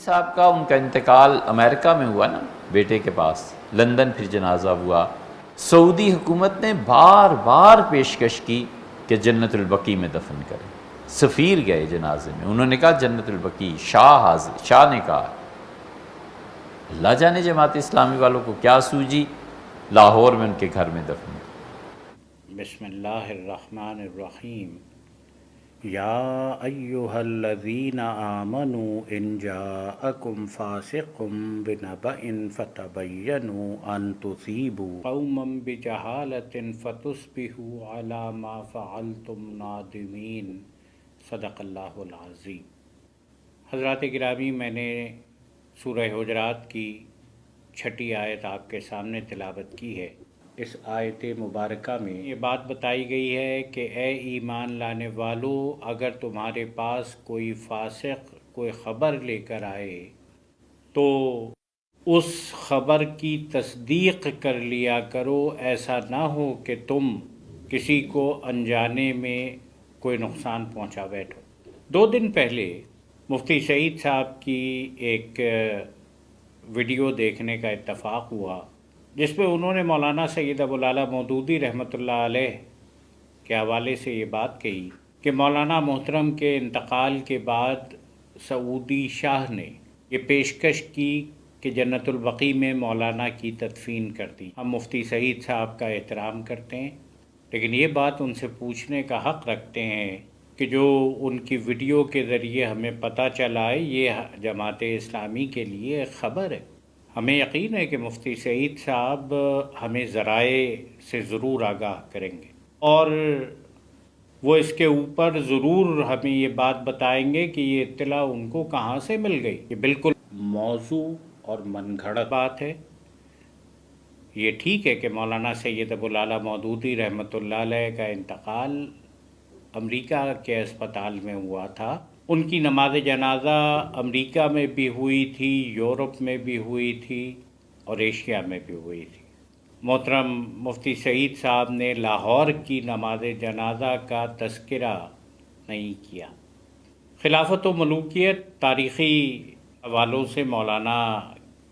صاحب کا ان کا انتقال امریکہ میں ہوا نا، بیٹے کے پاس، لندن پھر جنازہ ہوا۔ سعودی حکومت نے بار بار پیشکش کی کہ جنت البقیع میں دفن کریں۔ سفیر گئے جنازے میں، انہوں نے کہا جنت البقیع، شاہ نے کہا۔ اللہ جانے جماعت اسلامی والوں کو کیا سوجی، لاہور میں ان کے گھر میں دفن۔ بسم اللہ الرحمن الرحیم۔ یا ایہا الذین آمنوا ان جاءکم فاسق بنبأ فتبینوا ان تصیبوا قوما بجہالۃ فتصبحوا علی ما فعلتم نادمین۔ صدق اللہ العظیم۔ حضرات گرامی، میں نے سورہ حجرات کی 6 آیت آپ کے سامنے تلاوت کی ہے۔ اس آیت مبارکہ میں یہ بات بتائی گئی ہے کہ اے ایمان لانے والو، اگر تمہارے پاس کوئی فاسق کوئی خبر لے کر آئے تو اس خبر کی تصدیق کر لیا کرو، ایسا نہ ہو کہ تم کسی کو انجانے میں کوئی نقصان پہنچا بیٹھو۔ 2 دن پہلے مفتی سعید صاحب کی ایک ویڈیو دیکھنے کا اتفاق ہوا، جس پہ انہوں نے مولانا سید ابوالعلا مودودی رحمۃ اللہ علیہ کے حوالے سے یہ بات کہی کہ مولانا محترم کے انتقال کے بعد سعودی شاہ نے یہ پیشکش کی کہ جنت البقیع میں مولانا کی تدفین کر دی۔ ہم مفتی سعید صاحب کا احترام کرتے ہیں، لیکن یہ بات ان سے پوچھنے کا حق رکھتے ہیں کہ جو ان کی ویڈیو کے ذریعے ہمیں پتہ چلا ہے، یہ جماعت اسلامی کے لیے ایک خبر ہے۔ ہمیں یقین ہے کہ مفتی سعید صاحب ہمیں ذرائع سے ضرور آگاہ کریں گے، اور وہ اس کے اوپر ضرور ہمیں یہ بات بتائیں گے کہ یہ اطلاع ان کو کہاں سے مل گئی۔ یہ بالکل موضوع اور من گھڑت بات ہے۔ یہ ٹھیک ہے کہ مولانا سید ابوالعلا مودودی رحمۃ اللہ علیہ کا انتقال امریکہ کے اسپتال میں ہوا تھا۔ ان کی نماز جنازہ امریکہ میں بھی ہوئی تھی، یورپ میں بھی ہوئی تھی، اور ایشیا میں بھی ہوئی تھی۔ محترم مفتی سعید صاحب نے لاہور کی نماز جنازہ کا تذکرہ نہیں کیا۔ خلافت و ملوکیت تاریخی حوالوں سے مولانا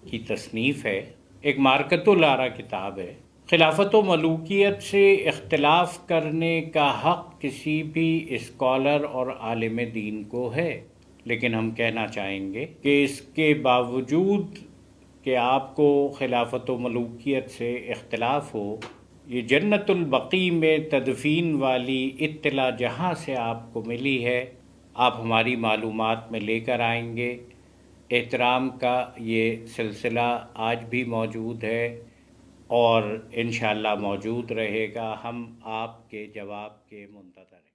کی تصنیف ہے، ایک مارکۃ الآراء کتاب ہے۔ خلافت و ملوکیت سے اختلاف کرنے کا حق کسی بھی اسکالر اور عالم دین کو ہے، لیکن ہم کہنا چاہیں گے کہ اس کے باوجود کہ آپ کو خلافت و ملوکیت سے اختلاف ہو، یہ جنت البقیع میں تدفین والی اطلاع جہاں سے آپ کو ملی ہے، آپ ہماری معلومات میں لے کر آئیں گے۔ احترام کا یہ سلسلہ آج بھی موجود ہے اور انشاءاللہ موجود رہے گا۔ ہم آپ کے جواب کے منتظر ہیں۔